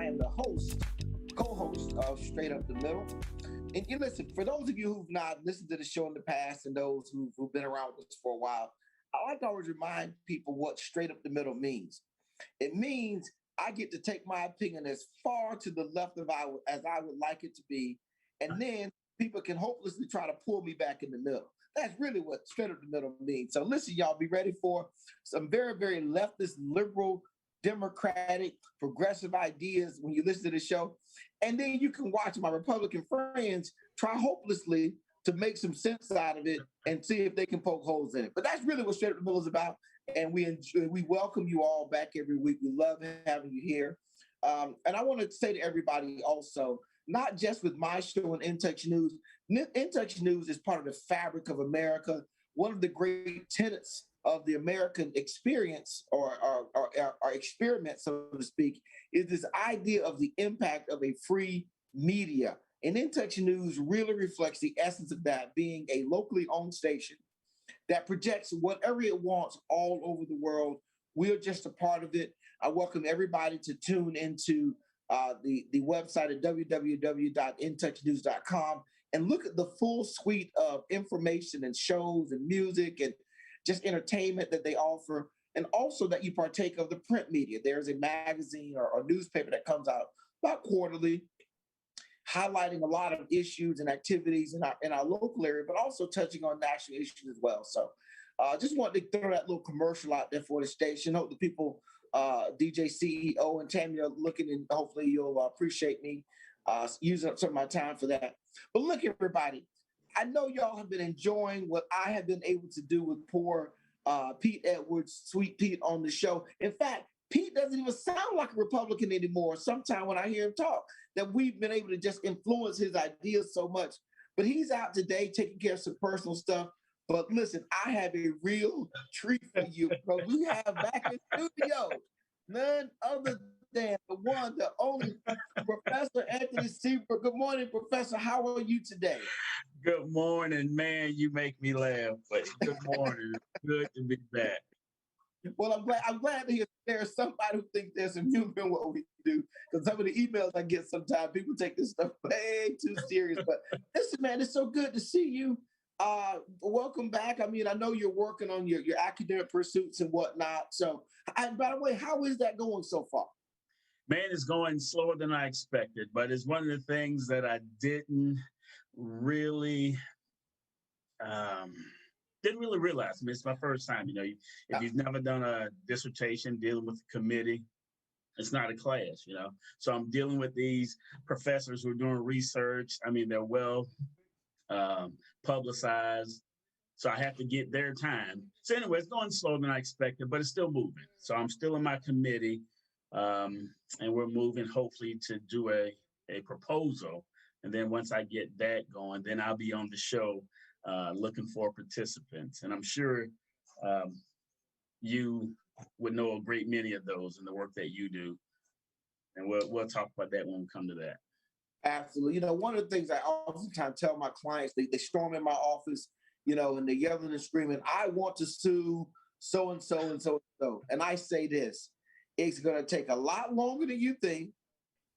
am the host, co-host of Straight Up the Middle. And you listen, for those of you who've not listened to the show in the past and those who've been around with us for a while, I like to always remind people what Straight Up the Middle means. It means I get to take my opinion as far to the left of as I would like it to be, and then people can hopelessly try to pull me back in the middle. That's really what Straight Up the Middle means. So listen, y'all, be ready for some very, very leftist, liberal, democratic, progressive ideas when you listen to the show. And then you can watch my Republican friends try hopelessly to make some sense out of it and see if they can poke holes in it. But that's really what Straight Up the Middle is about. And we welcome you all back every week. We love having you here. And I want to say to everybody also, not just with my show and In Touch News. In Touch News is part of the fabric of America. One of the great tenets of the American experience or experiment, so to speak, is this idea of the impact of a free media. And In Touch News really reflects the essence of that, being a locally owned station that projects whatever it wants all over the world. We're just a part of it. I welcome everybody to tune into the website at www.intouchnews.com and look at the full suite of information and shows and music and just entertainment that they offer, and also that you partake of the print media. There's a magazine or newspaper that comes out about quarterly, highlighting a lot of issues and activities in our local area, but also touching on national issues as well. So just wanted to throw that little commercial out there for the station. Hope the people, DJ CEO and Tammy, are looking, and hopefully you'll appreciate me using up some of my time for that. But look, everybody, I know y'all have been enjoying what I have been able to do with poor Pete Edwards, Sweet Pete, on the show. In fact, Pete doesn't even sound like a Republican anymore. Sometimes when I hear him talk, that we've been able to just influence his ideas so much. But he's out today taking care of some personal stuff. But listen, I have a real treat for you. So we have back in studio none other than the one, the only Professor Anthony Seabrook. Good morning, Professor. How are you today? Good morning, man. You make me laugh. But good morning. Good to be back. Well, I'm glad to hear there's somebody who thinks there's some humor in what we do. Because some of the emails I get sometimes, people take this stuff way too serious. But listen, man, it's so good to see you. Welcome back. I mean, I know you're working on your academic pursuits and whatnot. So, and by the way, how is that going so far? Man, it's going slower than I expected, but it's one of the things that I didn't really realize. I mean, it's my first time. If you've never done a dissertation dealing with the committee, it's not a class, So I'm dealing with these professors who are doing research. I mean, they're well publicized, so I have to get their time. So anyway, it's going slower than I expected, but it's still moving. So I'm still in my committee, and we're moving hopefully to do a proposal. And then once I get that going, then I'll be on the show looking for participants. And I'm sure you would know a great many of those in the work that you do. And we'll talk about that when we come to that. Absolutely. One of the things I oftentimes tell my clients, they storm in my office, and they're yelling and screaming, I want to sue so-and-so and so-and-so. And I say this, it's going to take a lot longer than you think,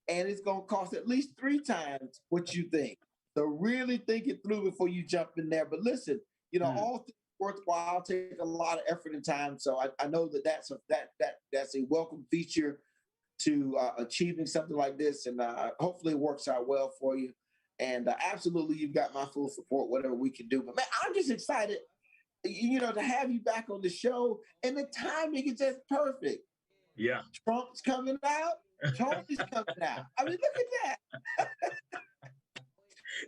and it's going to cost at least 3 times what you think. So really think it through before you jump in there. But listen, all things worthwhile take a lot of effort and time. So I know that's a welcome feature to achieving something like this, and hopefully it works out well for you. And absolutely, you've got my full support, whatever we can do. But man, I'm just excited, to have you back on the show, and the timing is just perfect. Yeah. Trump's coming out. Tony's coming out. I mean, look at that.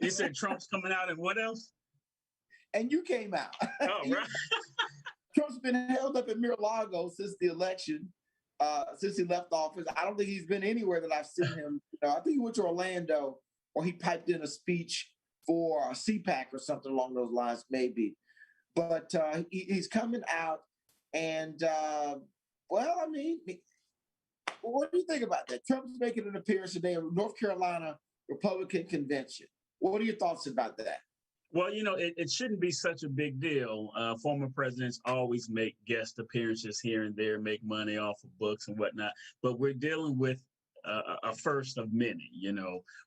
You said Trump's coming out, and what else? And you came out. Oh, right. Trump's been held up in Mar-a-Lago since the election. Since he left office. I don't think he's been anywhere that I've seen him. I think he went to Orlando, or he piped in a speech for CPAC or something along those lines, maybe. But he's coming out, and what do you think about that? Trump's making an appearance today at North Carolina Republican Convention. What are your thoughts about that? Well, it shouldn't be such a big deal. Former presidents always make guest appearances here and there, make money off of books and whatnot. But we're dealing with a first of many,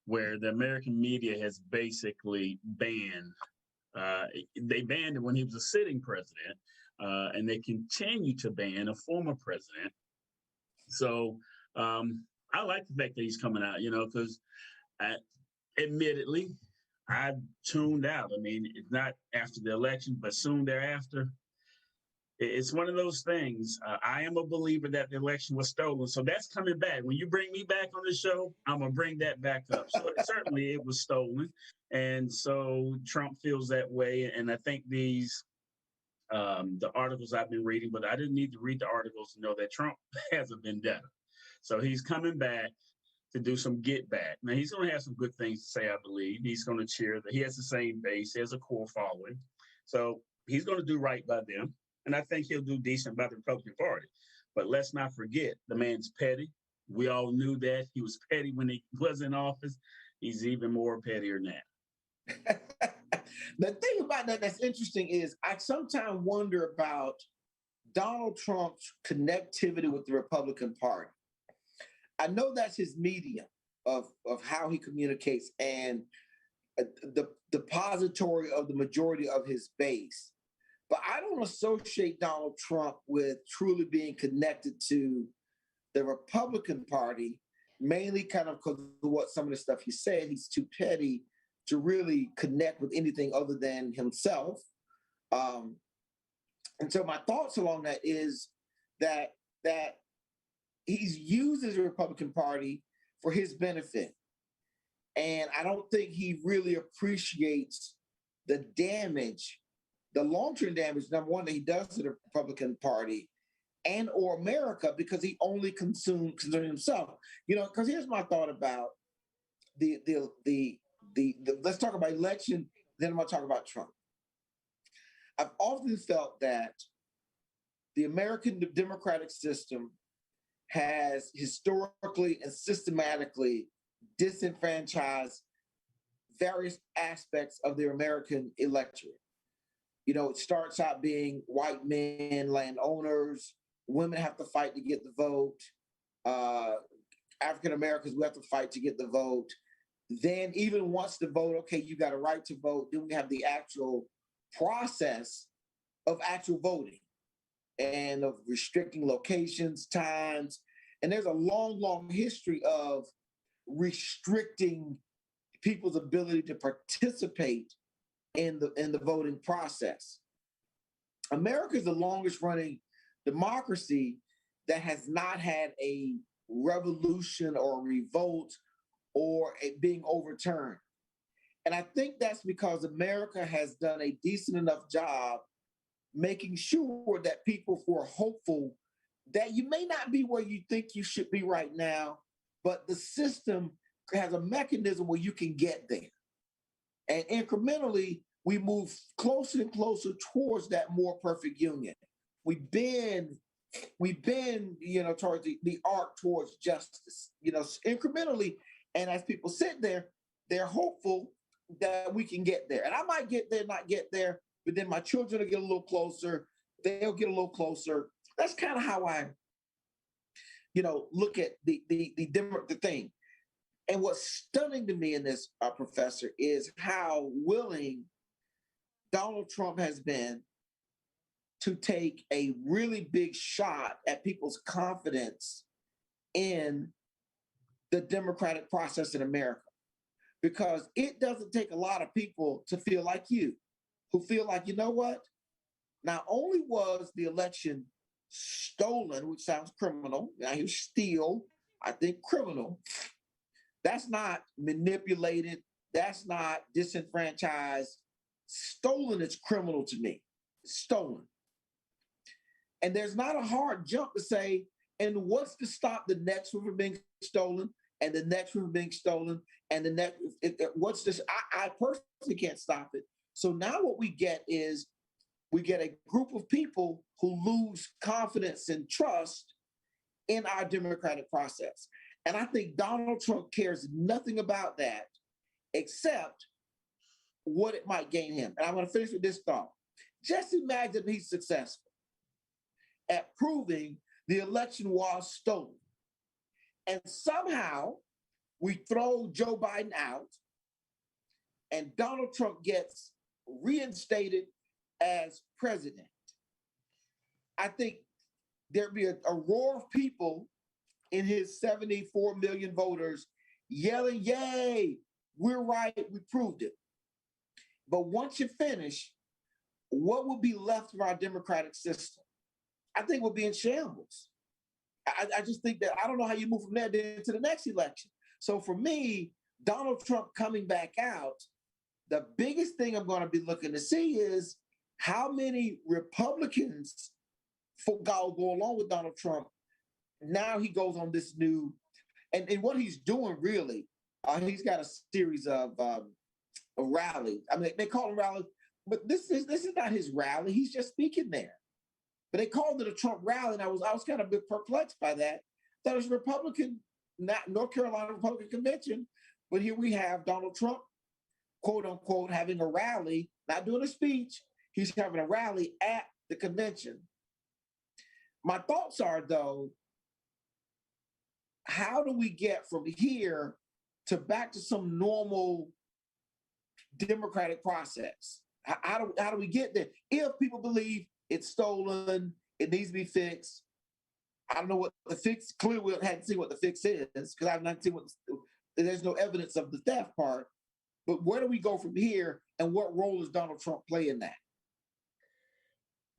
where the American media has basically banned. They banned it when he was a sitting president, and they continue to ban a former president. So I like the fact that he's coming out, because admittedly, I tuned out. I mean, it's not after the election, but soon thereafter. It's one of those things. I am a believer that the election was stolen. So that's coming back. When you bring me back on the show, I'm going to bring that back up. So certainly it was stolen. And so Trump feels that way. And I think the articles I've been reading, but I didn't need to read the articles to know that Trump has a vendetta. So he's coming back to do some get back. Now, he's going to have some good things to say, I believe. He's going to cheer. He has the same base. He has a core following. So he's going to do right by them. And I think he'll do decent by the Republican Party. But let's not forget, the man's petty. We all knew that. He was petty when he was in office. He's even more pettier now. The thing about that that's interesting is I sometimes wonder about Donald Trump's connectivity with the Republican Party. I know that's his medium of how he communicates and the depository of the majority of his base. But I don't associate Donald Trump with truly being connected to the Republican Party, mainly kind of because of what some of the stuff he said. He's too petty to really connect with anything other than himself. And so my thoughts along that is that he's used the Republican Party for his benefit. And I don't think he really appreciates the damage, the long-term damage, number one, that he does to the Republican Party and or America, because he only concerns himself. Because here's my thought about the let's talk about election, then I'm going to talk about Trump. I've often felt that the American democratic system has historically and systematically disenfranchised various aspects of the American electorate. It starts out being white men, landowners, women have to fight to get the vote. African Americans, we have to fight to get the vote. Then even once the vote, okay, you got a right to vote, then we have the actual process of actual voting and of restricting locations, times. And there's a long, long history of restricting people's ability to participate in the voting process. America is the longest running democracy that has not had a revolution or a revolt or it being overturned. And I think that's because America has done a decent enough job making sure that people who are hopeful that you may not be where you think you should be right now, but the system has a mechanism where you can get there. And incrementally, we move closer and closer towards that more perfect union. We bend, towards the arc towards justice, incrementally. And as people sit there, they're hopeful that we can get there. And I might get there, not get there, but then my children will get a little closer. They'll get a little closer. That's kind of how I, look at the thing. And what's stunning to me in this, Professor, is how willing Donald Trump has been to take a really big shot at people's confidence in the democratic process in America. Because it doesn't take a lot of people to feel like you, who feel like, you know what? Not only was the election stolen, which sounds criminal, I hear steal, I think criminal. That's not manipulated. That's not disenfranchised. Stolen is criminal to me. Stolen. And there's not a hard jump to say, and what's to stop the next one from being stolen, and the next one from being stolen, and the next, what's this? I personally can't stop it. So now what we get is we get a group of people who lose confidence and trust in our democratic process. And I think Donald Trump cares nothing about that except what it might gain him. And I'm going to finish with this thought. Just imagine he's successful at proving the election was stolen. And somehow we throw Joe Biden out and Donald Trump gets reinstated as president. I think there'd be a roar of people in his 74 million voters yelling, yay, we're right, we proved it. But once you finish, what will be left of our democratic system? I think we'll be in shambles. I just think that I don't know how you move from there to the next election. So for me, Donald Trump coming back out, the biggest thing I'm going to be looking to see is how many Republicans go along with Donald Trump. Now he goes on this new, and what he's doing really, he's got a series of rallies. I mean, they call them rallies, but this is not his rally. He's just speaking there. But they called it a Trump rally, and I was kind of a bit perplexed by that. That was Republican, not North Carolina Republican convention, but here we have Donald Trump, quote unquote, having a rally, not doing a speech. He's having a rally at the convention. My thoughts are, though, how do we get from here to back to some normal democratic process? How do we get there? If people believe it's stolen, it needs to be fixed. I don't know what the fix. Clearly, we hadn't seen what the fix is because I've not seen there's no evidence of the theft part. But where do we go from here, and what role does Donald Trump play in that?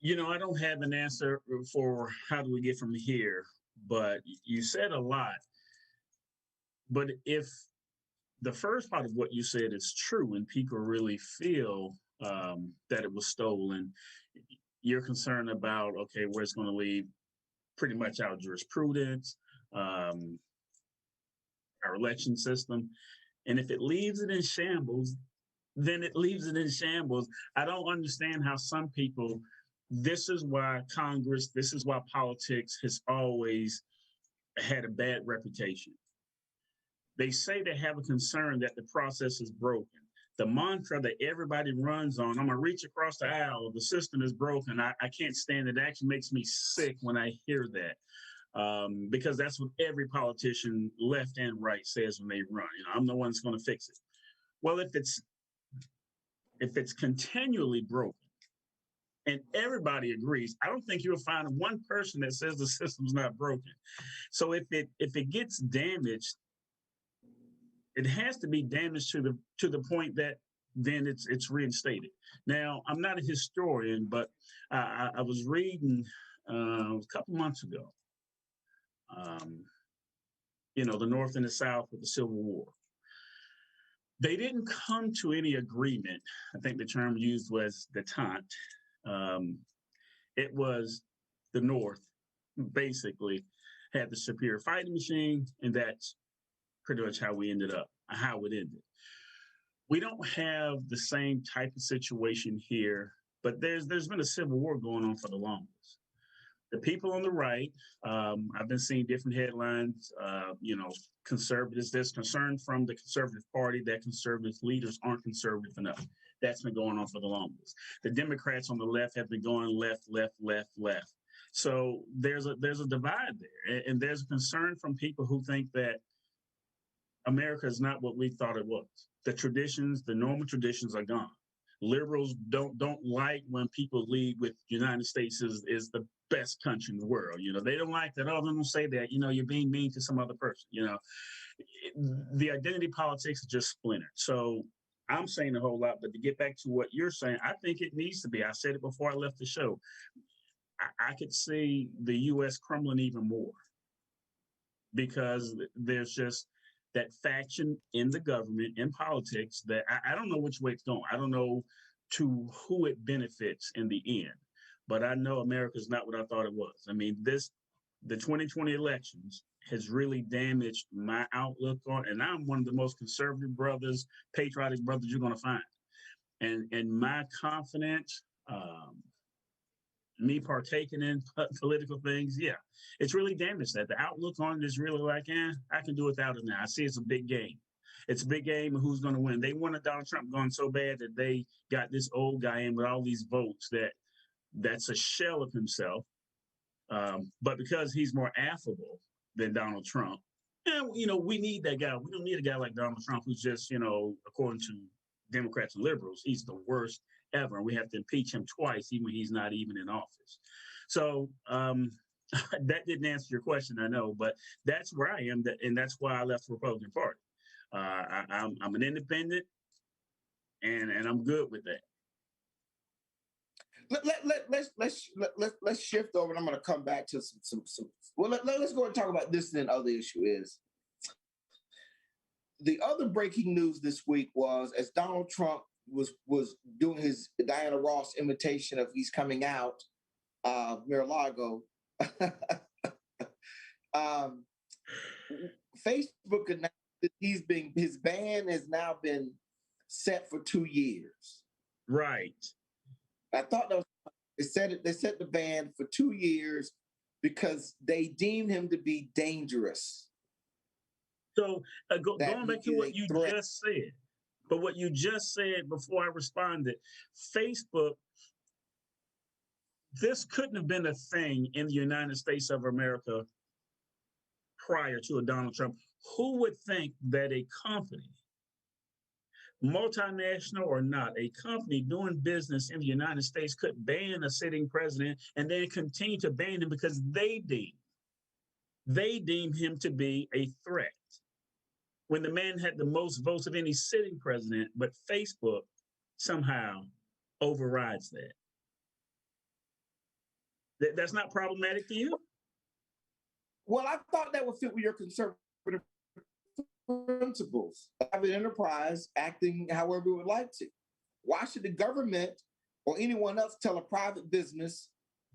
You know, I don't have an answer for how do we get from here, but you said a lot. But if the first part of what you said is true and people really feel that it was stolen, you're concerned about, okay, where it's going to leave pretty much our jurisprudence, our election system. And if it leaves it in shambles, then it leaves it in shambles. I don't understand how some people, this is why Congress, this is why politics has always had a bad reputation. They say they have a concern that the process is broken. The mantra that everybody runs on, I'm gonna reach across the aisle, the system is broken. I can't stand it. It actually makes me sick when I hear that. Because that's what every politician, left and right, says when they run. You know, I'm the one that's gonna fix it. Well, if it's continually broken, and everybody agrees, I don't think you'll find one person that says the system's not broken. So if it gets damaged, it has to be damaged to the point that then it's reinstated. Now, I'm not a historian, but I was reading a couple months ago, the North and the South with the Civil War. They didn't come to any agreement. I think the term used was détente. It was the North basically had the superior fighting machine, and that's pretty much how it ended. We don't have the same type of situation here, but there's been a civil war going on for the longest. The people on the right, I've been seeing different headlines, conservatives, there's concern from the Conservative Party that conservative leaders aren't conservative enough. That's been going on for the longest. The Democrats on the left have been going left, left, left, left. So there's a divide there. And there's a concern from people who think that America is not what we thought it was. The traditions, the normal traditions are gone. Liberals don't like when people lead with United States is the best country in the world. You know, they don't like that. Oh, they don't say that, you're being mean to some other person. The identity politics is just splintered. So I'm saying a whole lot, but to get back to what you're saying, I think it needs to be. I said it before I left the show. I could see the U.S. crumbling even more because there's just that faction in the government, in politics, that I don't know which way it's going. I don't know to who it benefits in the end, but I know America's not what I thought it was. I mean, the 2020 elections has really damaged my outlook on, and I'm one of the most conservative brothers, patriotic brothers you're going to find. And my confidence, me partaking in political things, yeah, it's really damaged that. The outlook on it is really like, I can do without it now. I see it's a big game. It's a big game of who's going to win. They wanted Donald Trump going so bad that they got this old guy in with all these votes that's a shell of himself. But because he's more affable than Donald Trump, And we need that guy. We don't need a guy like Donald Trump, who's just, according to Democrats and liberals, he's the worst ever. And we have to impeach him twice, even when he's not even in office. So that didn't answer your question, I know, but that's where I am, and that's why I left the Republican Party. I'm an independent, and I'm good with that. Let's shift over, and I'm going to come back to some. Well, let's go and talk about this. And then other issue is the other breaking news this week was, as Donald Trump was doing his Diana Ross invitation of he's coming out Mar-a-Lago. Facebook announced that his ban has now been set for 2 years. Right. I thought that they set the ban for 2 years because they deemed him to be dangerous. So going back to what you just said, but what you just said before I responded, Facebook, this couldn't have been a thing in the United States of America prior to a Donald Trump. Who would think that a company, multinational or not, a company doing business in the United States could ban a sitting president and then continue to ban him because they deem him to be a threat? When the man had the most votes of any sitting president, but Facebook somehow overrides that. That's not problematic to you? Well, I thought that would fit with your conservative principles of an enterprise acting however it would like to. Why should the government or anyone else tell a private business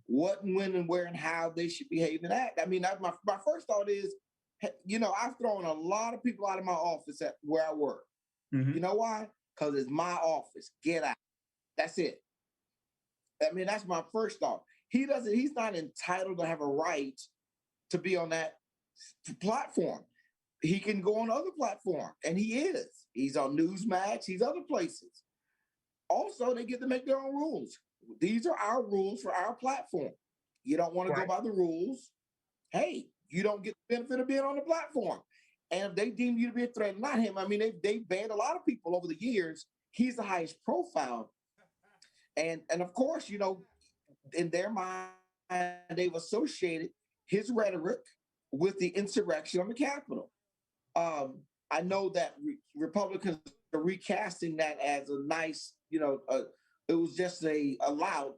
what and when and where and how they should behave and act? I mean, my first thought is, I've thrown a lot of people out of my office at where I work. Mm-hmm. You know why? Because it's my office. Get out. That's it. I mean, that's my first thought. He's not entitled to have a right to be on that platform. He can go on other platforms, and he is. He's on Newsmax. He's other places. Also, they get to make their own rules. These are our rules for our platform. You don't want to go by the rules. Hey, you don't get the benefit of being on the platform. And if they deem you to be a threat, not him. I mean, they banned a lot of people over the years. He's the highest profile. And of course, in their mind, they've associated his rhetoric with the insurrection on the Capitol. I know that Republicans are recasting that as a nice, it was just a loud,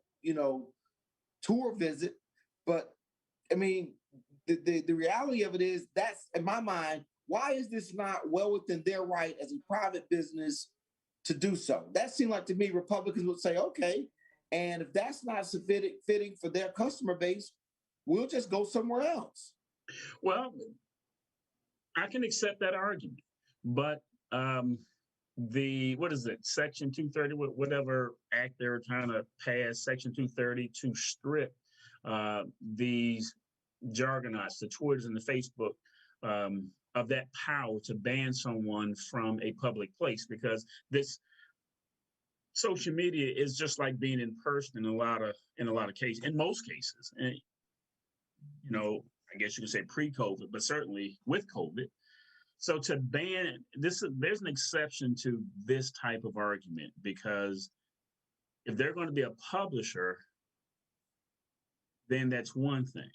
tour visit. But I mean, the reality of it is, that's, in my mind, why is this not well within their right as a private business to do so? That seemed like, to me, Republicans would say, okay, and if that's not fitting for their customer base, we'll just go somewhere else. Well, I can accept that argument, but what is it, Section 230, whatever act they're trying to pass, Section 230, to strip these jargonauts, the Twitters and the Facebook, of that power to ban someone from a public place, because this social media is just like being in person in a lot of cases, in most cases. And I guess you can say pre-COVID, but certainly with COVID. So to ban this, there's an exception to this type of argument, because if they're going to be a publisher, then that's one thing.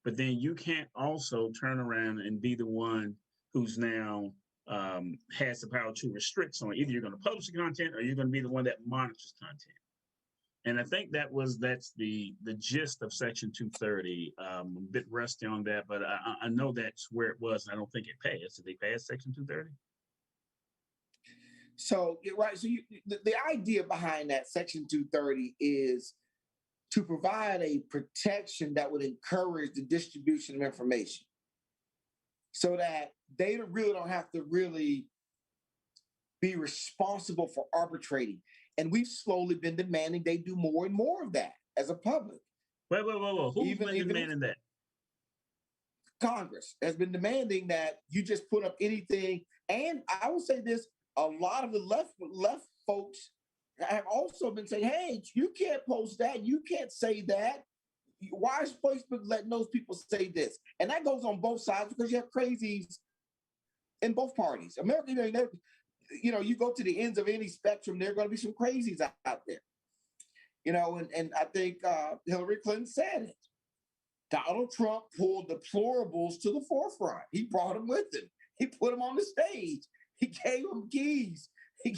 But then you can't also turn around and be the one who's now has the power to restrict someone. Either you're going to publish the content or you're going to be the one that monitors content. And I think that's the gist of Section 230. I'm a bit rusty on that, but I know that's where it was. And I don't think it passed. Did they pass Section 230? So, right. So the idea behind that Section 230 is to provide a protection that would encourage the distribution of information, so that they really don't have to really be responsible for arbitrating. And we've slowly been demanding they do more and more of that as a public. Wait. Who's been demanding that? Congress has been demanding that you just put up anything. And I will say this, a lot of the left folks have also been saying, hey, you can't post that. You can't say that. Why is Facebook letting those people say this? And that goes on both sides, because you have crazies in both parties. America, you go to the ends of any spectrum, there are going to be some crazies out there. And I think Hillary Clinton said it. Donald Trump pulled deplorables to the forefront. He brought them with him. He put them on the stage. He gave them keys. He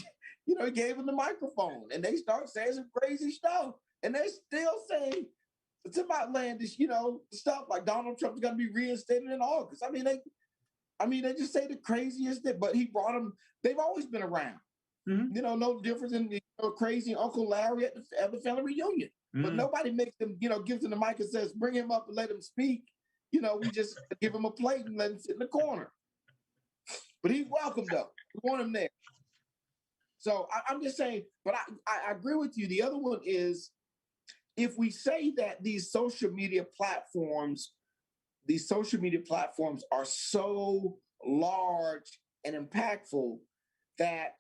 gave them the microphone, and they start saying some crazy stuff. And they're still saying some outlandish, stuff like Donald Trump's going to be reinstated in August. They just say the craziest thing. But he brought them. They've always been around. Mm-hmm. No difference in crazy Uncle Larry at the family reunion. Mm-hmm. But nobody makes them, gives them the mic and says, bring him up and let him speak. We just give him a plate and let him sit in the corner. But he's welcome, though. We want him there. So I'm just saying, but I agree with you. The other one is, if we say that these social media platforms are so large and impactful that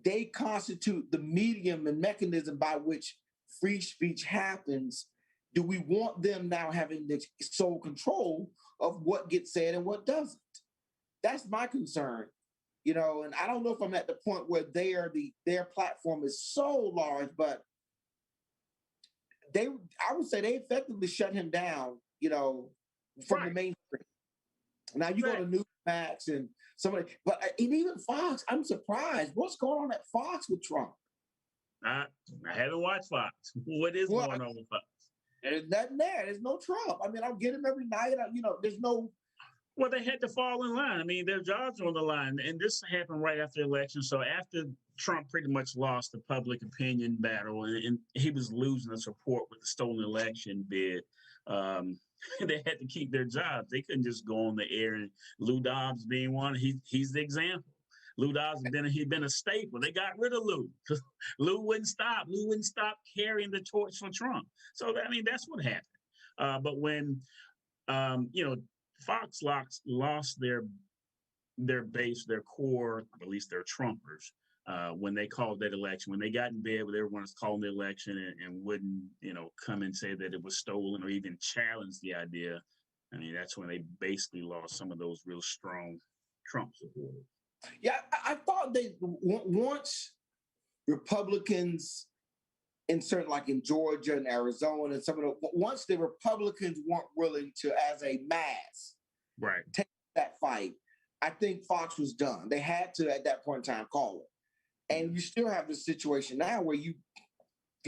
they constitute the medium and mechanism by which free speech happens, do we want them now having the sole control of what gets said and what doesn't? That's my concern. And I don't know if I'm at the point where their platform is so large, but I would say they effectively shut him down, from the mainstream. Now you go to Newsmax and and even Fox. I'm surprised. What's going on at Fox with Trump? I haven't watched Fox. What is going on with Fox? There's nothing there. There's no Trump. I'll get him every night. There's no. Well, they had to fall in line. Their jobs are on the line. And this happened right after the election. So after Trump pretty much lost the public opinion battle and he was losing the support with the stolen election bid, they had to keep their jobs. They couldn't just go on the air. And Lou Dobbs being one, he's the example. Lou Dobbs, he'd been a staple. They got rid of Lou. Lou wouldn't stop. Lou wouldn't stop carrying the torch for Trump. So, that's what happened. But when, Fox lost their base, their core, at least their Trumpers, when they called that election, when they got in bed with everyone was calling the election and wouldn't, come and say that it was stolen or even challenge the idea. That's when they basically lost some of those real strong Trump supporters. Yeah, I thought once Republicans in certain, like in Georgia and Arizona and once the Republicans weren't willing to, as a mass, take that fight, I think Fox was done. They had to, at that point in time, call it. And you still have the situation now where you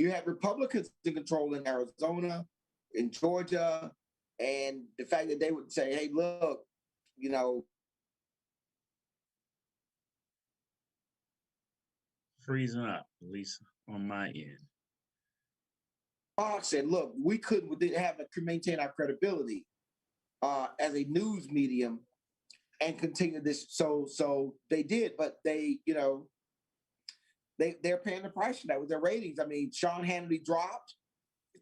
have Republicans in control in Arizona, in Georgia, and the fact that they would say, hey, look, freezing up, at least on my end. Fox said, look, we didn't have to maintain our credibility as a news medium and continue this. So they did, but they're paying the price for that with their ratings. Sean Hannity dropped.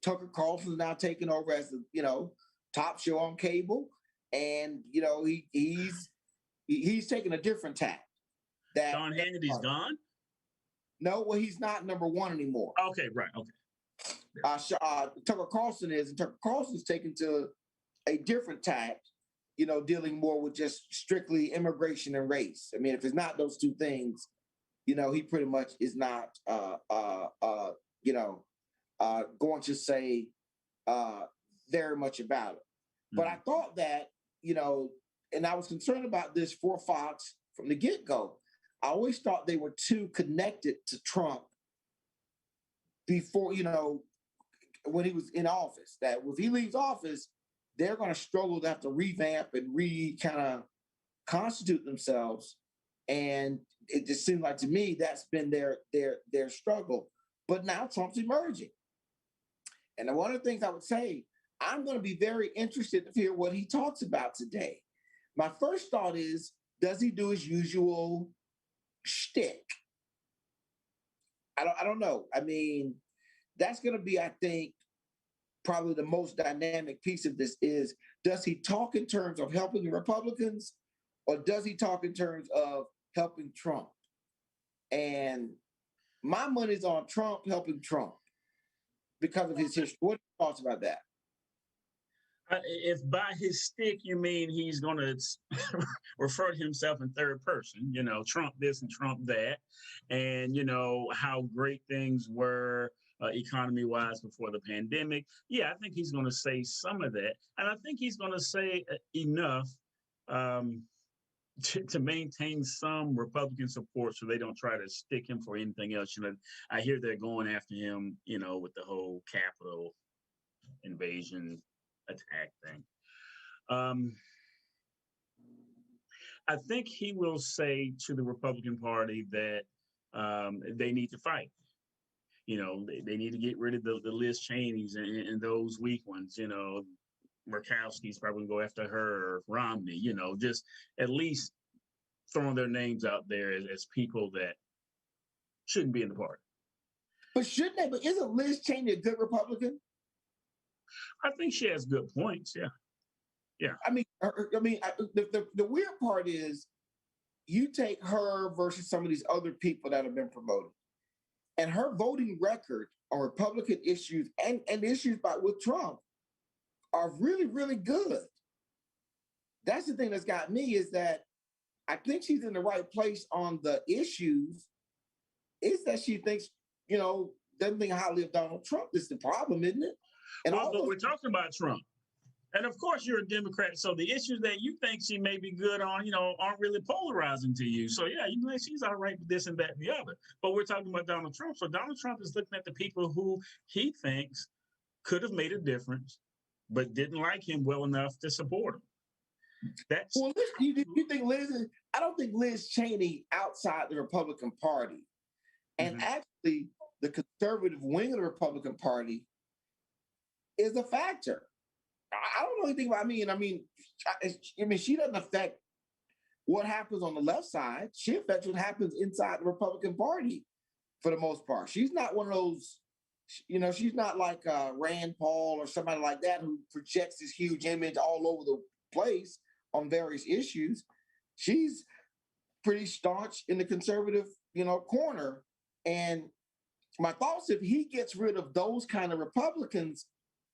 Tucker Carlson is now taking over as the top show on cable, and he's taking a different tack. Sean Hannity's gone? No, well, he's not number one anymore. Okay, right. Okay. Tucker Carlson is, and Tucker Carlson's taken to a different tack, dealing more with just strictly immigration and race. If it's not those two things, he pretty much is not, going to say very much about it. Mm-hmm. But I thought that, and I was concerned about this for Fox from the get-go. I always thought they were too connected to Trump before, when he was in office, that if he leaves office, they're going to struggle to have to revamp and kind of constitute themselves. And it just seemed like to me that's been their struggle. But now Trump's emerging. And one of the things I would say, I'm going to be very interested to hear what he talks about today. My first thought is, does he do his usual shtick? I don't know. That's going to be, I think, probably the most dynamic piece of this is, does he talk in terms of helping the Republicans, or does he talk in terms of helping Trump? And my money's on Trump helping Trump because of his history. What are your thoughts about that? If by his stick you mean he's going to refer to himself in third person, Trump this and Trump that, and how great things were economy wise before the pandemic. Yeah, I think he's going to say some of that, and I think he's going to say enough um, to maintain some Republican support, so they don't try to stick him for anything else. I hear they're going after him, with the whole Capitol invasion attack thing. I think he will say to the Republican Party that they need to fight. They need to get rid of the Liz Cheneys and those weak ones. Murkowski's probably going to go after her, or Romney. Just at least throwing their names out there as people that shouldn't be in the party. But shouldn't they? But isn't Liz Cheney a good Republican? I think she has good points. Yeah. Yeah. The weird part is you take her versus some of these other people that have been promoted, and her voting record on Republican issues and issues with Trump are really, really good. That's the thing that's got me, is that I think she's in the right place on the issues. Is that she thinks, doesn't think highly of Donald Trump. Is the problem, isn't it? And but we're talking about Trump. And of course, you're a Democrat, so the issues that you think she may be good on, aren't really polarizing to you. So yeah, you know, she's all right with this and that and the other. But we're talking about Donald Trump. So Donald Trump is looking at the people who he thinks could have made a difference, but didn't like him well enough to support him. Well, you think Liz? I don't think Liz Cheney outside the Republican Party, and actually the conservative wing of the Republican Party, is a factor. I don't know anything about. I mean, she doesn't affect what happens on the left side. She affects what happens inside the Republican Party for the most part. She's not one of those. She's not like Rand Paul or somebody like that who projects this huge image all over the place on various issues. She's pretty staunch in the conservative, corner. And my thoughts, if he gets rid of those kind of Republicans,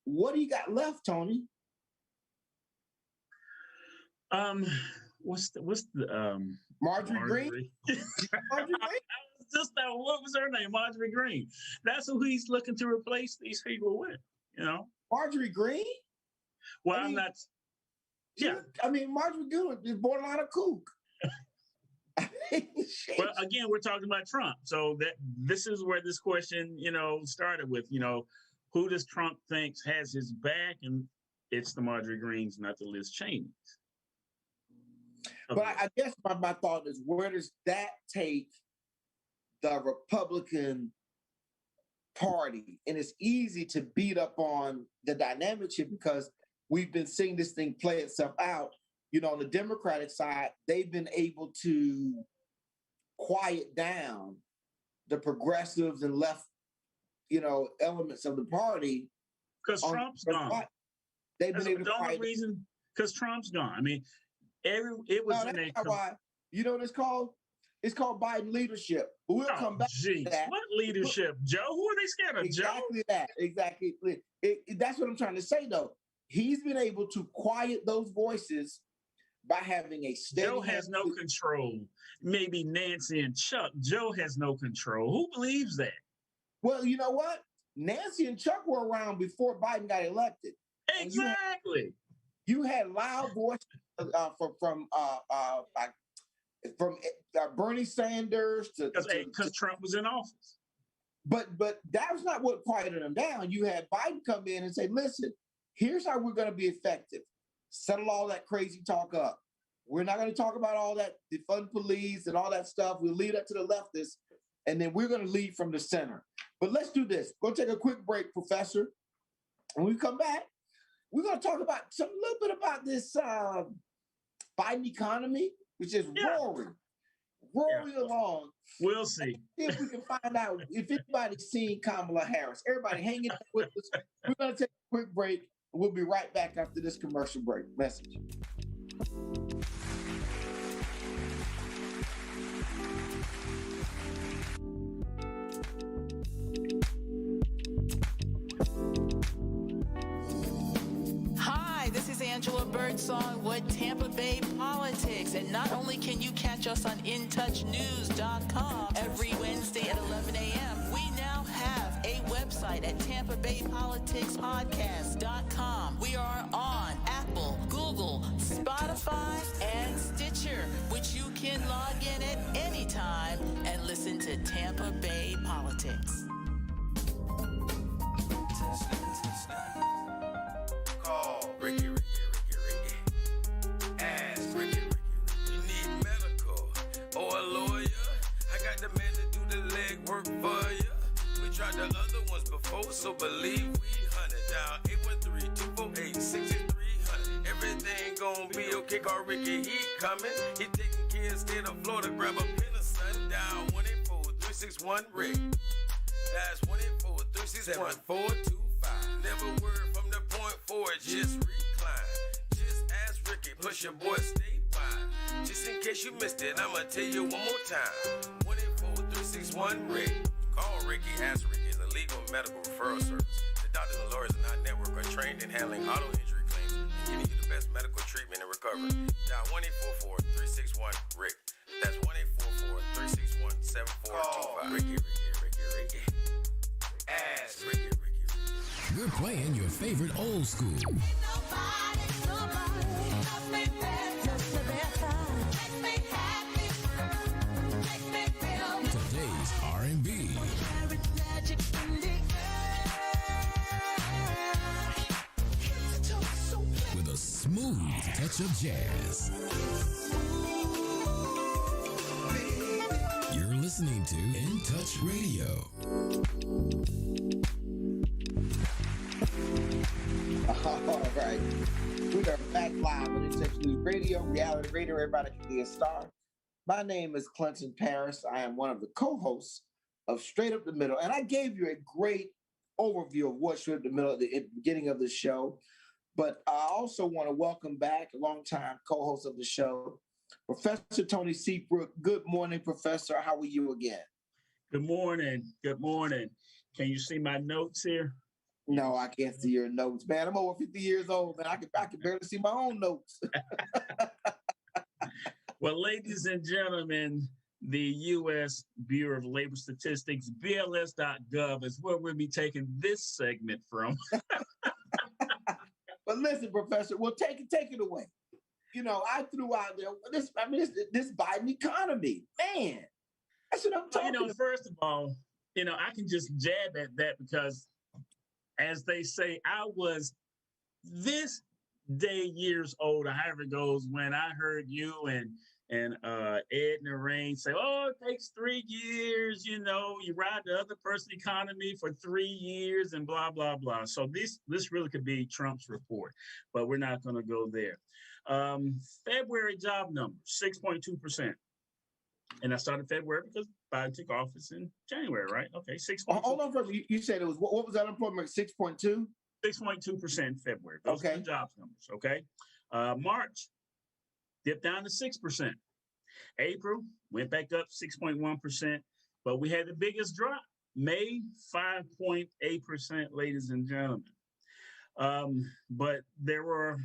what do you got left, Tony? What's the Marjorie Greene? Marjorie Greene? Just that. What was her name? Marjorie Greene. That's who he's looking to replace these people with. Marjorie Greene. Well, I'm not. Yeah. Marjorie Greene is borderline a kook. Well, again, we're talking about Trump, so this is where this question, started with. Who does Trump think has his back? And it's the Marjorie Greenes, not the Liz Cheneys. But I guess my thought is, where does that take the Republican Party? And it's easy to beat up on the dynamics here because we've been seeing this thing play itself out. On the Democratic side, they've been able to quiet down the progressives and left, elements of the party. Because Trump's gone. They've been able to quiet. The reason, because Trump's gone. It was in a. Why. You know what it's called? It's called Biden leadership. But we'll come back to that. What leadership, Joe? Who are they scared of, exactly Joe? Exactly. That's what I'm trying to say, though. He's been able to quiet those voices by having a steady. Joe has no control. Maybe Nancy and Chuck. Joe has no control. Who believes that? Well, you know what? Nancy and Chuck were around before Biden got elected. Exactly. You had loud voices from Bernie Sanders to because Trump was in office. But that was not what quieted them down. You had Biden come in and say, "Listen, here's how we're going to be effective. Settle all that crazy talk up. We're not going to talk about all that defund police and all that stuff. We'll leave that to the leftists, and then we're going to lead from the center." But let's do this. Go take a quick break, Professor. When we come back, we're going to talk about a little bit about this Biden economy, which is roaring along. We'll see. See if we can find out if anybody's seen Kamala Harris. Everybody hanging out with us. We're going to take a quick break. We'll be right back after this commercial break. Message. reports on what Tampa Bay politics. And not only can you catch us on InTouchNews.com every Wednesday at 11 a.m., we now have a website at TampaBayPoliticsPodcast.com. We are on Apple, Google, Spotify, and Stitcher, which you can log in at any time and listen to Tampa Bay Politics. Call Ricky. Ask Ricky. You need medical or a lawyer? I got the man to do the legwork for you. We tried the other ones before, so believe we hunted down 813-248-6300. Everything gon' be okay. Call Ricky, he coming. He taking care of state of Florida. Grab a pen or sundown 184-361-RICK. That's 184-361-425. Never word from the point forward, just recline. Just ask Ricky, push your boy statewide. Just in case you missed it, I'ma tell you one more time. 184-361-RICK. Call Ricky, ask Ricky. It's a legal medical referral service. The doctors and lawyers in our network are trained in handling auto injury claims and giving you the best medical treatment and recovery. Dial 1-844-361-RICK. That's 1-844-361-7425. Ricky. Ask Ricky. We're playing your favorite old school. Today's R&B. With a smooth touch of jazz. You're listening to In Touch Radio. All right. We are back live on In Touch News Radio, reality radio, everybody can be a star. My name is Clinton Paris. I am one of the co-hosts of Straight Up the Middle. And I gave you a great overview of what Straight Up the Middle at the beginning of the show. But I also want to welcome back a longtime co-host of the show, Professor Tony Seabrook. Good morning, Professor. How are you again? Good morning. Good morning. Can you see my notes here? No, I can't see your notes, man. I'm over 50 years old, man. I can barely see my own notes. Well, ladies and gentlemen, the U.S. Bureau of Labor Statistics, BLS.gov, is where we'll be taking this segment from. But listen, Professor, well, take it away. You know, I threw out there this Biden economy, man. That's what I'm talking about. First of all, I can just jab at that because, as they say, I was this day years old, or however it goes, when I heard you and Ed and Lorraine say, "Oh, it takes 3 years. You ride the other person's economy for 3 years, and blah blah blah." So this really could be Trump's report, but we're not going to go there. February job number 6.2%, and I started February because Biden took office in January, right? Okay, 6. Hold on, first. You said it was what was that unemployment? 6.2. 6.2% in February. Those okay. are the jobs numbers. Okay. March dipped down to 6%. April went back up 6.1%, but we had the biggest drop. May 5.8%, ladies and gentlemen. But there were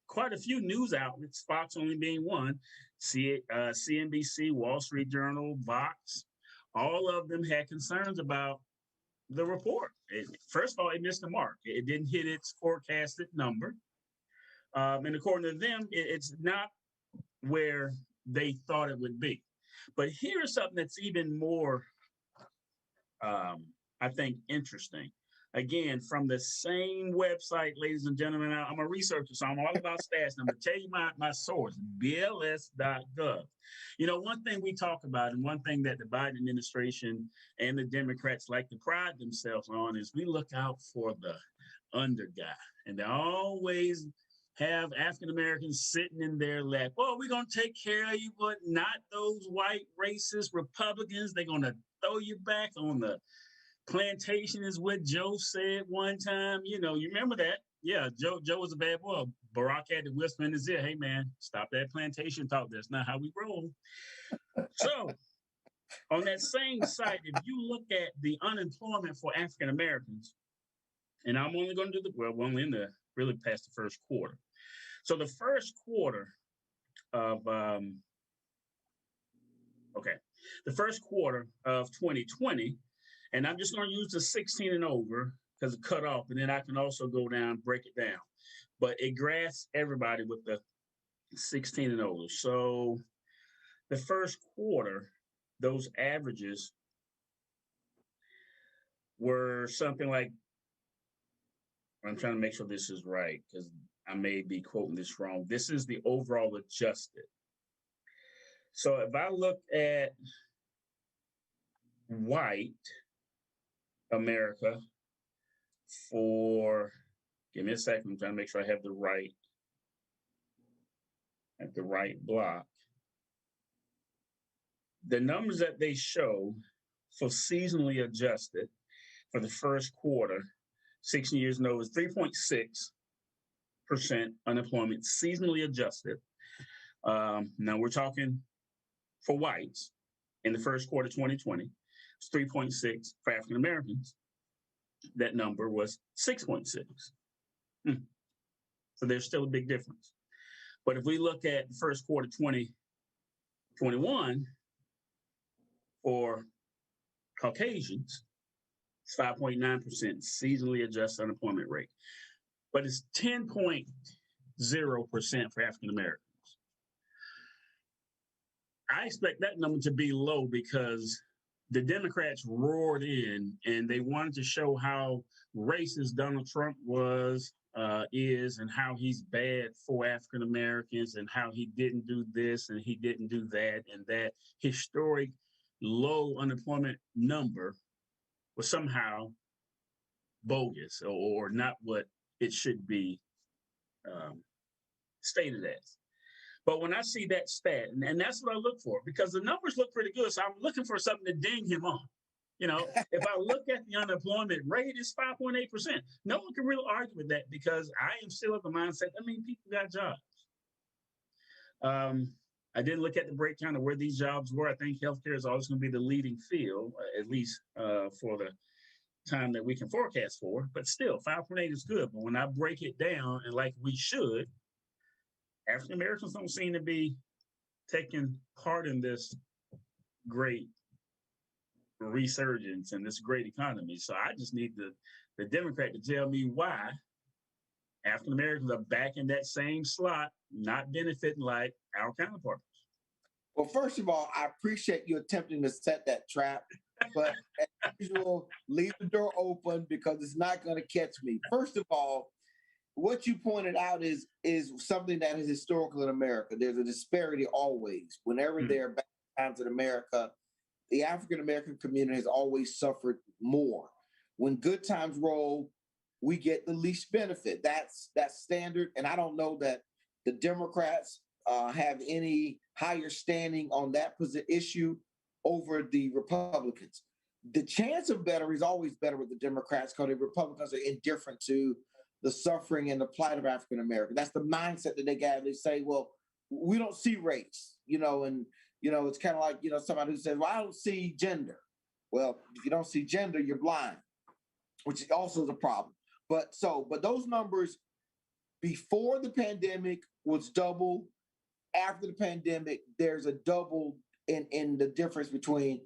quite a few news outlets, Fox only being one, CNBC, Wall Street Journal, Vox, all of them had concerns about the report. First of all, it missed the mark. It didn't hit its forecasted number. And according to them, it's not where they thought it would be. But here's something that's even more, I think, interesting. Again, from the same website, ladies and gentlemen, I'm a researcher, so I'm all about stats. I'm going to tell you my source, BLS.gov. One thing we talk about, and one thing that the Biden administration and the Democrats like to pride themselves on, is we look out for the under guy. And they always have African Americans sitting in their lap. "Oh, we're going to take care of you, but not those white racist Republicans. They're going to throw you back on the plantation," is what Joe said one time. You remember that? Yeah, Joe was a bad boy. Barack had to whisper in his ear, "Hey, man, stop that plantation talk. That's not how we roll." So on that same site, if you look at the unemployment for African Americans, and I'm only going to do we're only in the really past the first quarter. So the first quarter of the first quarter of 2020, and I'm just going to use the 16 and over because it cut off, and then I can also go down, break it down. But it grasps everybody with the 16 and older. So the first quarter, those averages were something like, I'm trying to make sure this is right because I may be quoting this wrong. This is the overall adjusted. So if I look at white America give me a second, I'm trying to make sure I have the right block. The numbers that they show for seasonally adjusted for the first quarter, 16 years and over, is 3.6% unemployment, seasonally adjusted. Now we're talking for whites in the first quarter 2020, it's 3.6. For African Americans, that number was 6.6. So there's still a big difference. But if we look at the first quarter 2021 for Caucasians, it's 5.9% seasonally adjusted unemployment rate. But it's 10.0% for African Americans. I expect that number to be low because the Democrats roared in and they wanted to show how racist Donald Trump is, and how he's bad for African Americans, and how he didn't do this and he didn't do that, and that historic low unemployment number was somehow bogus or not what it should be stated as. But when I see that stat, and that's what I look for, because the numbers look pretty good, so I'm looking for something to ding him on. You know, if I look at the unemployment rate, it's 5.8%. No one can really argue with that because I am still of the mindset, I mean, people got jobs. I didn't look at the breakdown of where these jobs were. I think healthcare is always going to be the leading field, at least for the time that we can forecast for. But still, 5.8 is good. But when I break it down, and like we should, African Americans don't seem to be taking part in this great resurgence and this great economy. So I just need the Democrat to tell me why African Americans are back in that same slot, not benefiting like our counterparts. Well, first of all, I appreciate you attempting to set that trap, but as usual, leave the door open because it's not going to catch me. First of all, what you pointed out is something that is historical in America. There's a disparity always. Whenever there are bad times in America, the African American community has always suffered more. When good times roll, we get the least benefit. That's standard. And I don't know that the Democrats have any higher standing on that issue over the Republicans. The chance of better is always better with the Democrats because the Republicans are indifferent to the suffering and the plight of African Americans. That's the mindset that they got. They say, well, we don't see race, and it's kind of like, somebody who says, well, I don't see gender. Well, if you don't see gender, you're blind, which also is a problem. But those numbers before the pandemic was double. After the pandemic, there's a double in the difference between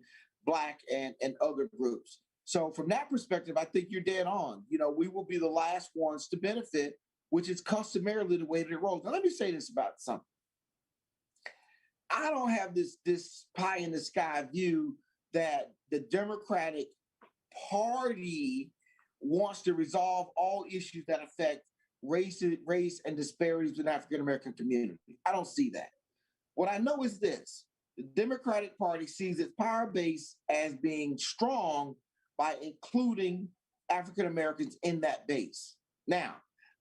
Black and other groups. So from that perspective, I think you're dead on. We will be the last ones to benefit, which is customarily the way that it rolls. Now, let me say this about something. I don't have this pie in the sky view that the Democratic Party wants to resolve all issues that affect race and disparities in the African American community. I don't see that. What I know is this: the Democratic Party sees its power base as being strong by including African Americans in that base. Now,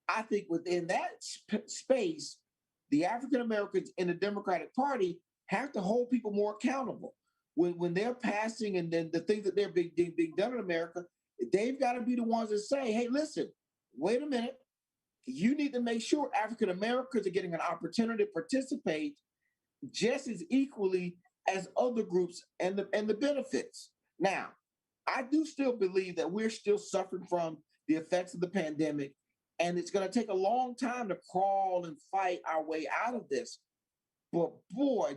I think within that space, the African Americans in the Democratic Party have to hold people more accountable. When they're passing and then the things that they're being done in America, they've got to be the ones that say, hey, listen, wait a minute. You need to make sure African Americans are getting an opportunity to participate just as equally as other groups and the benefits. Now, I do still believe that we're still suffering from the effects of the pandemic, And it's going to take a long time to crawl and fight our way out of this. But boy,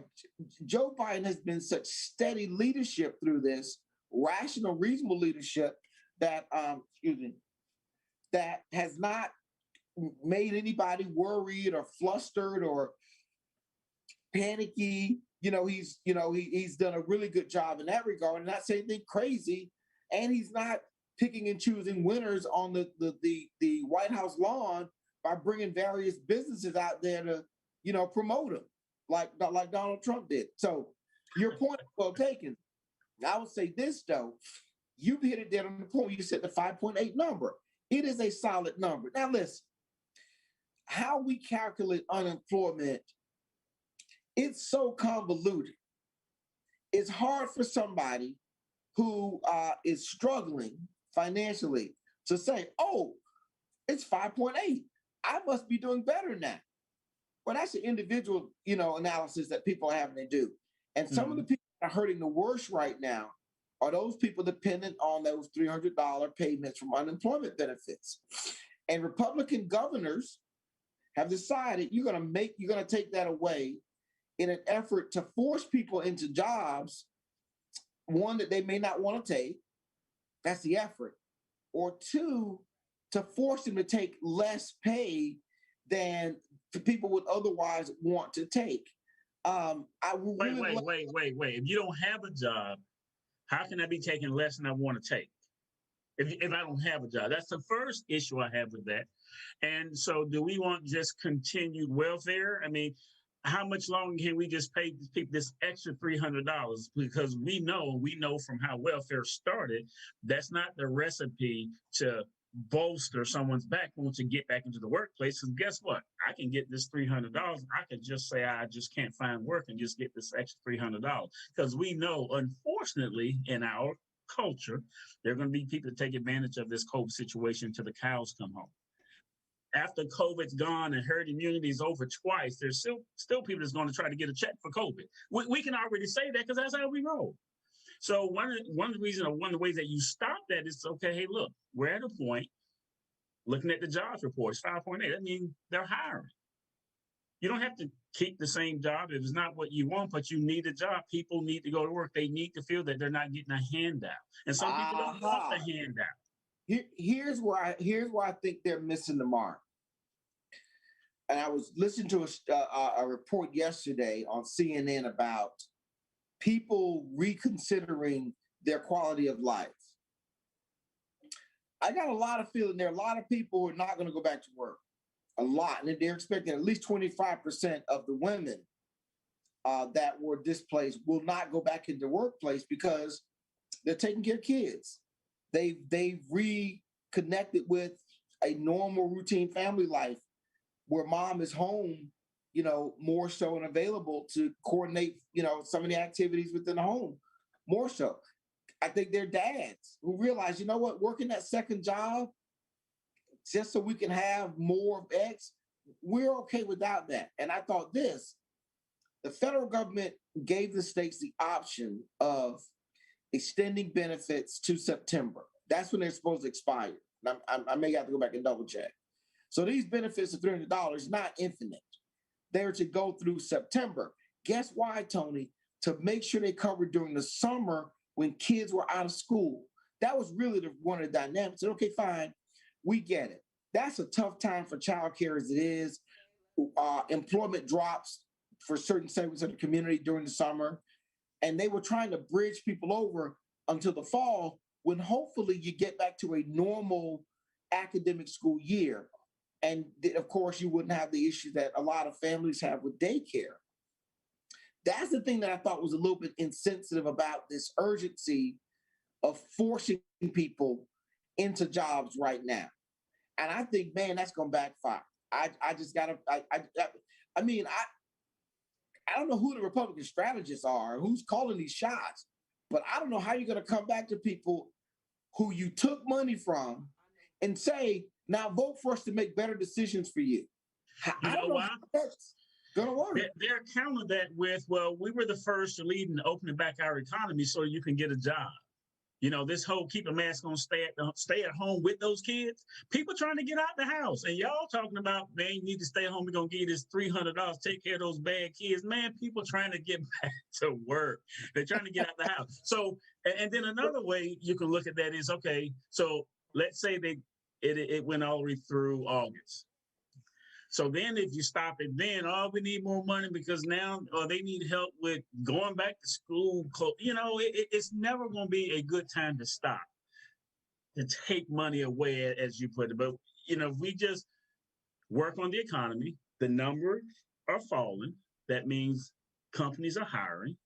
Joe Biden has been such steady leadership through this, rational, reasonable leadership that, that has not made anybody worried or flustered or panicky. He's done a really good job in that regard, and not saying anything crazy. And he's not picking and choosing winners on the White House lawn by bringing various businesses out there to, promote them like Donald Trump did. So your point is well taken. I would say this though, you hit it there on the point. You said the 5.8 number. It is a solid number. Now listen, how we calculate unemployment, it's so convoluted. It's hard for somebody who is struggling financially to say, oh, it's 5.8. I must be doing better now. Well, that's an individual, analysis that people are having to do. And some of the people that are hurting the worst right now are those people dependent on those $300 payments from unemployment benefits. And Republican governors have decided you're going to take that away in an effort to force people into jobs, one, that they may not want to take. That's the effort. Or two, to force them to take less pay than the people would otherwise want to take. Wait. If you don't have a job, how can I be taking less than I want to take? If I don't have a job, that's the first issue I have with that. And so do we want just continued welfare? I mean, how much longer can we just pay these people this extra $300? Because we know from how welfare started, that's not the recipe to bolster someone's backbone to get back into the workplace. Because guess what? I can get this $300. I could just say I just can't find work and just get this extra $300. Because we know, unfortunately, in our culture, there are going to be people that take advantage of this COVID situation until the cows come home. After COVID's gone and herd immunity is over twice, there's still people that's going to try to get a check for COVID. We can already say that because that's how we roll. So one of the ways that you stop that is, okay, hey, look, we're at a point, looking at the jobs reports, 5.8, I mean, they're hiring. You don't have to keep the same job if it's not what you want, but you need a job. People need to go to work. They need to feel that they're not getting a handout. And some people don't want the handout. Here's where I think they're missing the mark. And I was listening to a report yesterday on CNN about people reconsidering their quality of life. I got a lot of feeling there are a lot of people who are not going to go back to work. A lot. And they're expecting at least 25% of the women that were displaced will not go back into the workplace because they're taking care of kids. They've reconnected with a normal routine family life where mom is home, more so and available to coordinate, some of the activities within the home more so. I think they're dads who realize, you know what, working that second job just so we can have more of X, we're okay without that. And I thought the federal government gave the states the option of extending benefits to September. That's when they're supposed to expire. I may have to go back and double check. So these benefits of $300, not infinite. They're to go through September. Guess why, Tony? To make sure they covered during the summer when kids were out of school. That was really one of the dynamics. So, okay, fine, we get it. That's a tough time for childcare as it is. Employment drops for certain segments of the community during the summer. And they were trying to bridge people over until the fall when hopefully you get back to a normal academic school year. And of course, you wouldn't have the issue that a lot of families have with daycare. That's the thing that I thought was a little bit insensitive about this urgency of forcing people into jobs right now. And I think, man, that's going to backfire. I don't know who the Republican strategists are, who's calling these shots, but I don't know how you're going to come back to people who you took money from and say, now vote for us to make better decisions for you. I don't know how that's going to work. They're counting that with, well, we were the first to lead in opening back our economy so you can get a job. This whole keep a mask on, stay at home with those kids. People trying to get out the house, and y'all talking about, man, you need to stay home. We're gonna give you this $300, take care of those bad kids. Man, people trying to get back to work. They're trying to get out the house. So, and then another way you can look at that is, okay, so let's say it went all the way through August. So then if you stop it, then we need more money because now they need help with going back to school. It's never going to be a good time to stop, to take money away, as you put it. But, if we just work on the economy, the numbers are falling. That means companies are hiring.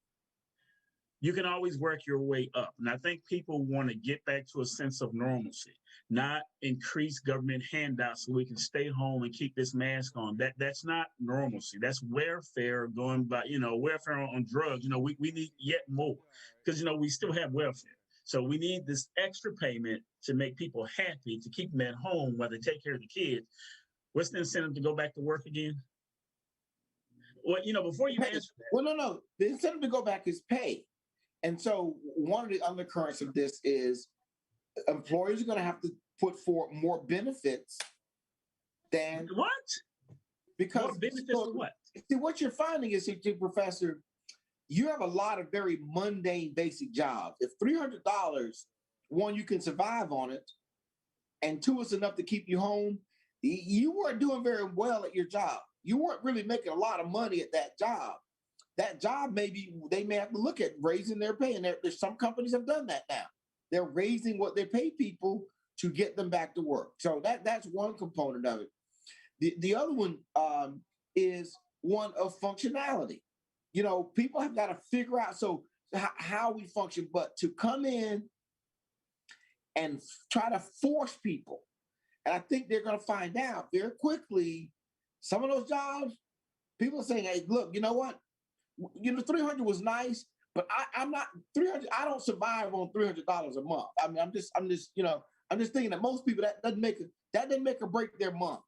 You can always work your way up. And I think people want to get back to a sense of normalcy, not increase government handouts so we can stay home and keep this mask on. That's not normalcy. That's welfare going by, welfare on drugs. We need yet more because, we still have welfare. So we need this extra payment to make people happy, to keep them at home while they take care of the kids. What's the incentive to go back to work again? Well, before you answer that. Well, no. The incentive to go back is pay. And so one of the undercurrents of this is employers are going to have to put forth more benefits than what? Because more benefits for what? See, what you're finding is, Professor, you have a lot of very mundane, basic jobs. If $300, one, you can survive on it, and two, it's enough to keep you home. You weren't doing very well at your job. You weren't really making a lot of money at that job. That job, they may have to look at raising their pay. And there's some companies have done that now. They're raising what they pay people to get them back to work. So that's one component of it. The other one is one of functionality. People have got to figure out how we function, but to come in and try to force people. And I think they're going to find out very quickly, some of those jobs, people are saying, hey, look, you know what? 300 was nice, but I'm not 300. I don't survive on $300 a month. I mean, I'm just thinking that most people that doesn't make or break their month.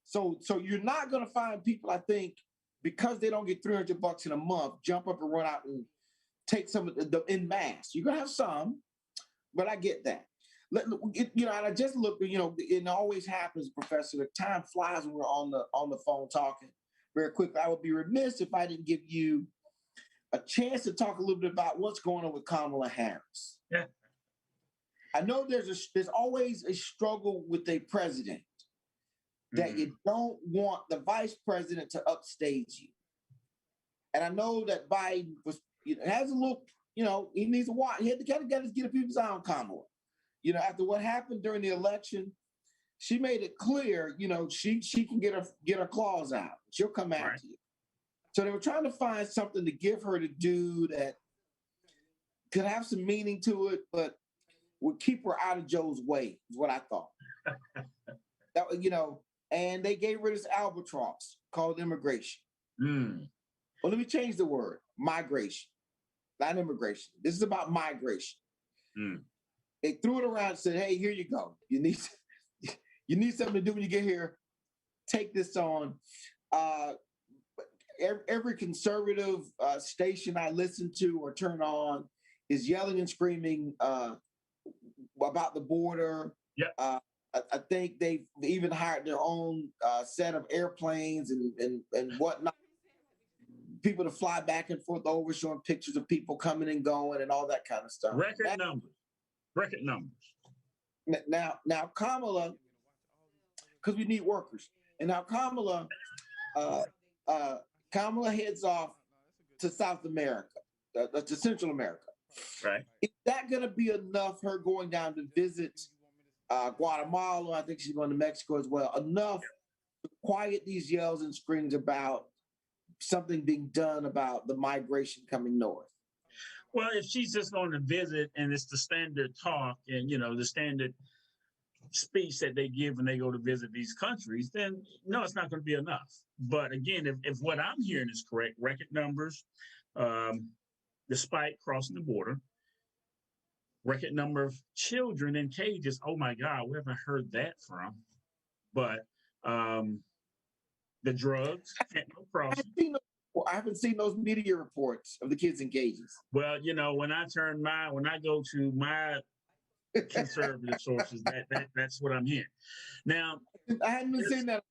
So you're not going to find people, I think, because they don't get $300 in a month, jump up and run out and take some of the en masse. You're going to have some, but I get that. And I just looked. It always happens, Professor. The time flies when we're on the phone talking. Very quickly, I would be remiss if I didn't give you a chance to talk a little bit about what's going on with Kamala Harris. Yeah. I know there's always a struggle with a president that you don't want the vice president to upstage you. And I know that Biden has a little, he needs to watch. He had to kind of get a people's eye on Kamala. After what happened during the election, she made it clear, she can get her claws out. She'll come after you. So they were trying to find something to give her to do that could have some meaning to it, but would keep her out of Joe's way, is what I thought. And they gave her this albatross called immigration. Well, let me change the word. Migration, not immigration. This is about migration. They threw it around and said, hey, here you go. You need something to do when you get here. Take this on. Every conservative station I listen to or turn on is yelling and screaming about the border. Yep. I think they've even hired their own set of airplanes and whatnot. People to fly back and forth over, showing pictures of people coming and going and all that kind of stuff. Record numbers. Now Kamala, because we need workers. And now Kamala heads off to South America, to Central America. Right. Is that going to be enough, her going down to visit Guatemala? I think she's going to Mexico as well. Enough to quiet these yells and screams about something being done about the migration coming north? Well, if she's just going to visit and it's the standard talk and, the standard speech that they give when they go to visit these countries, then no, it's not going to be enough. But again, if what I'm hearing is correct, record numbers, despite crossing the border, record number of children in cages. Oh my God, we haven't heard that from. But the drugs, no crossing. I haven't seen those media reports of the kids in cages. Well, when I go to my conservative sources, that's what I'm hearing. Now, I haven't seen that.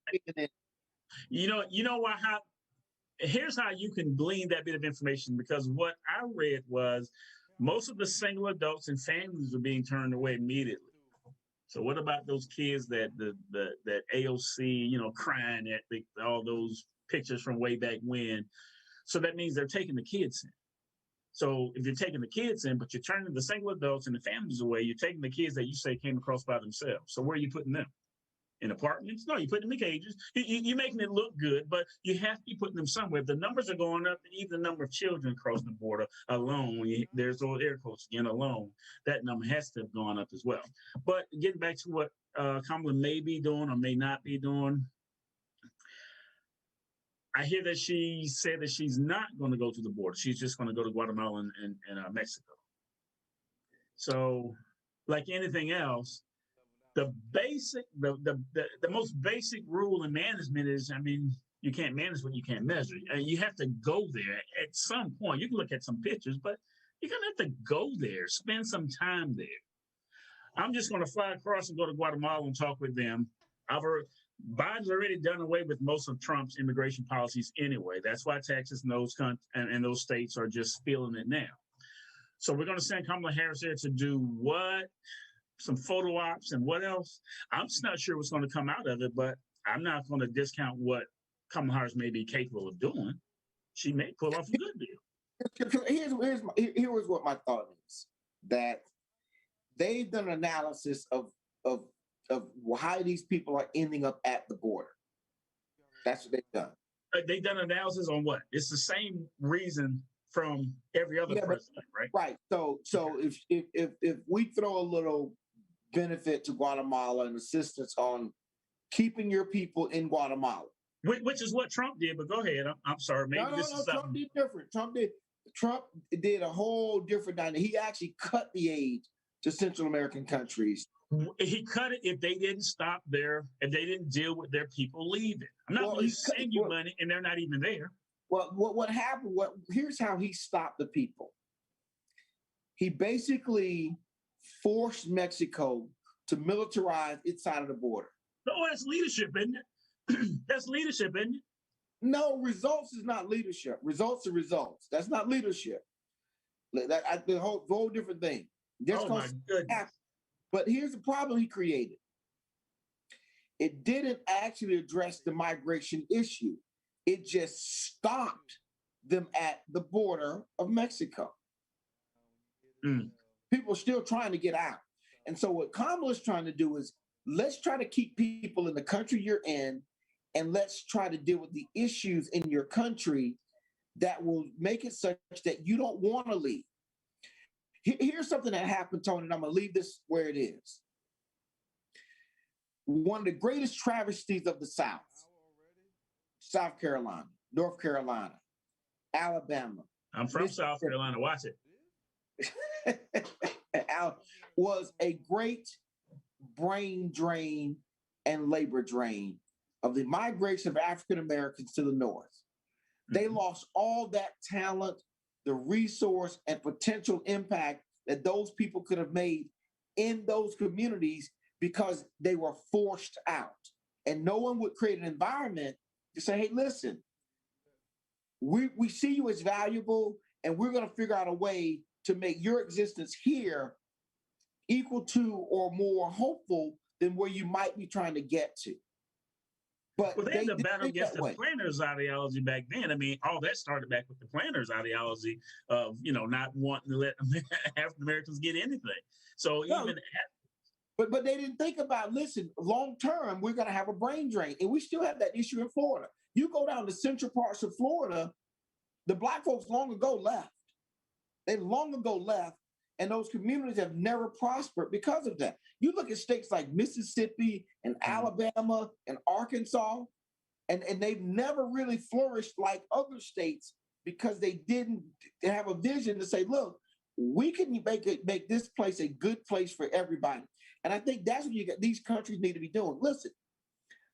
Here's how you can glean that bit of information, because what I read was most of the single adults and families are being turned away immediately. So what about those kids that AOC, crying at all those pictures from way back when? So that means they're taking the kids in. So if you're taking the kids in, but you're turning the single adults and the families away, you're taking the kids that you say came across by themselves. So where are you putting them? In apartments? No, you're putting them in cages. You're making it look good, but you have to be putting them somewhere. If the numbers are going up, and even the number of children crossing the border alone, there's those air quotes again, alone, that number has to have gone up as well. But getting back to what Kamala may be doing or may not be doing, I hear that she said that she's not going to go to the border. She's just going to go to Guatemala and Mexico. So, like anything else, the most basic rule in management is, you can't manage what you can't measure. And you have to go there at some point. You can look at some pictures, but you're going to have to go there, spend some time there. I'm just going to fly across and go to Guatemala and talk with them. Biden's already done away with most of Trump's immigration policies anyway. That's why Texas and those states are just feeling it now. So we're going to send Kamala Harris there to do what? Some photo ops and what else? I'm just not sure what's going to come out of it, but I'm not going to discount what Kamala Harris may be capable of doing. She may pull off a good deal. Here's what my thought is, that they've done an analysis of how these people are ending up at the border. That's what they've done. They've done analysis on what? It's the same reason from every other president, right? Right. So if we throw a little benefit to Guatemala and assistance on keeping your people in Guatemala, which is what Trump did. But go ahead. I'm sorry. Maybe this is something. Trump did different. Trump did a whole different dynamic. He actually cut the aid to Central American countries. He cut it if they didn't if they didn't deal with their people leaving. I'm not going to send you money and they're not even there. Well, what happened? Here's how he stopped the people. He basically forced Mexico to militarize its side of the border. No, that's leadership, isn't it? That's leadership, isn't it? No, results is not leadership. Results are results. That's not leadership. The whole different thing. Oh my goodness. But here's the problem he created. It didn't actually address the migration issue. It just stopped them at the border of Mexico. People are still trying to get out. And so what Kamala's trying to do is, let's try to keep people in the country you're in, and let's try to deal with the issues in your country that will make it such that you don't want to leave. Here's something that happened, Tony, and I'm going to leave this where it is. One of the greatest travesties of the South, South Carolina, North Carolina, Alabama. I'm from South Carolina. Watch it. Was a great brain drain and labor drain of the migration of African Americans to the North. They lost all that talent, the resource, and potential impact that those people could have made in those communities because they were forced out. And no one would create an environment to say, hey, listen, we see you as valuable, and we're going to figure out a way to make your existence here equal to or more hopeful than where you might be trying to get to. But they had to battle against the planners' ideology back then. I mean, all that started back with the planners' ideology of, not wanting to let African Americans get anything. So but they didn't think about, listen, long term, we're going to have a brain drain. And we still have that issue in Florida. You go down to central parts of Florida, the Black folks long ago left. They long ago left, and those communities have never prospered because of that. You look at states like Mississippi and Alabama and Arkansas, and they've never really flourished like other states because they didn't have a vision to say, look, we can make this place a good place for everybody. And I think that's what these countries need to be doing. Listen,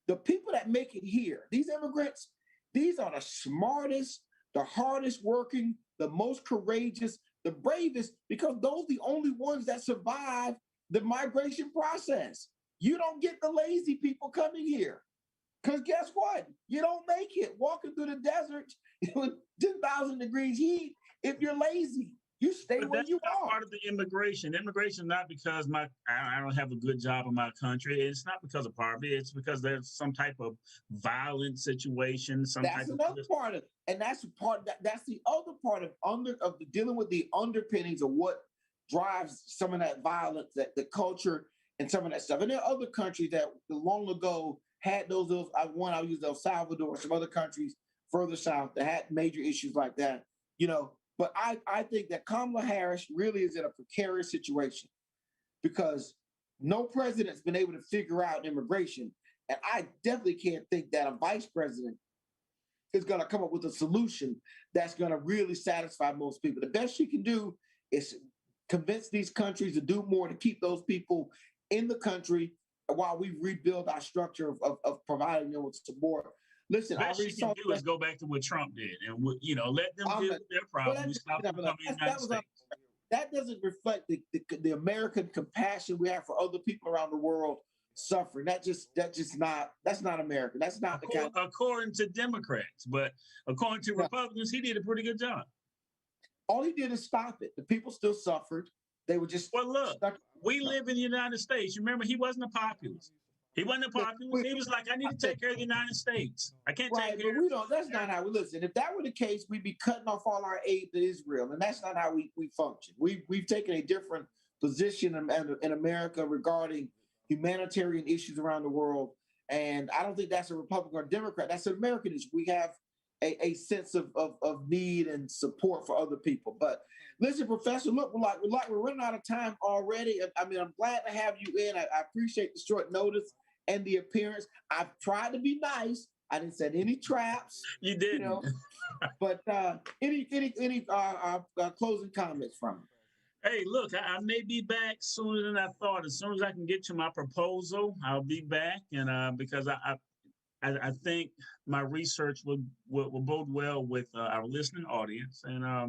the people that make it here, these immigrants, these are the smartest, the hardest working, the most courageous, the bravest, because those are the only ones that survive the migration process. You don't get the lazy people coming here. Because guess what? You don't make it walking through the desert with 10,000 degrees heat if you're lazy. You stay But where that's you not are. part of the immigration. Immigration not because I don't have a good job in my country. It's not because of poverty. It's because there's some type of violent situation. That's another part of it. And that's that's the other part of dealing with the underpinnings of what drives some of that violence, that the culture and some of that stuff. And there are other countries that long ago had those I'll use El Salvador, some other countries further south that had major issues like that, But I think that Kamala Harris really is in a precarious situation because no president's been able to figure out immigration. And I definitely can't think that a vice president is going to come up with a solution that's going to really satisfy most people. The best she can do is convince these countries to do more to keep those people in the country while we rebuild our structure of providing them with support. Listen, best she can do is go back to what Trump did and let them deal with their problems. Stop them coming in the United States. That doesn't reflect the American compassion we have for other people around the world suffering. That's not American. That's not the kind. According to Democrats, but according to Republicans, he did a pretty good job. All he did is stop it. The people still suffered. They were just we live in the United States. You remember, he wasn't a populist. He wasn't a populist. He was like, I need to take care of the United States. I can't take care of That's not how we listen. If that were the case, we'd be cutting off all our aid to Israel. And that's not how we function. We've taken a different position in America regarding humanitarian issues around the world. And I don't think that's a Republican or Democrat. That's an American issue. We have a sense of need and support for other people. But listen, Professor, look, we're running out of time already. I mean, I'm glad to have you in. I appreciate the short notice and the appearance. I've tried to be nice. I didn't set any traps. You didn't. But any closing comments from you? Hey, look, I may be back sooner than I thought. As soon as I can get to my proposal, I'll be back. And because I think my research will bode well with our listening audience. And I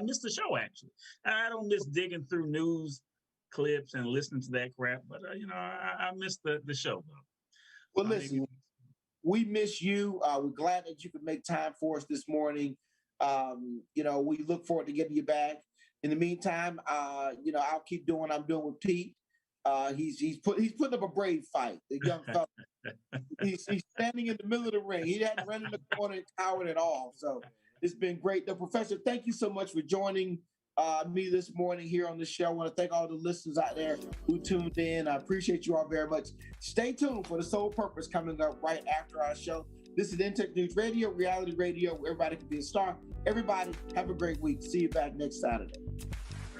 missed the show, actually. I don't miss digging through news clips and listening to that crap, but I missed the show, though. Well, listen, we miss you. We're glad that you could make time for us this morning. We look forward to getting you back. In the meantime, I'll keep doing what I'm doing with Pete. He's putting up a brave fight. The young fella. He's standing in the middle of the ring. He hadn't run in the corner and cowered at all. So it's been great. Now, Professor, thank you so much for joining me this morning here on the show. I want to thank all the listeners out there who tuned in. I appreciate you all very much. Stay tuned for The Sole Purpose coming up right after our show. This is Intech News Radio, reality radio, where everybody can be a star. Everybody, have a great week. See you back next Saturday.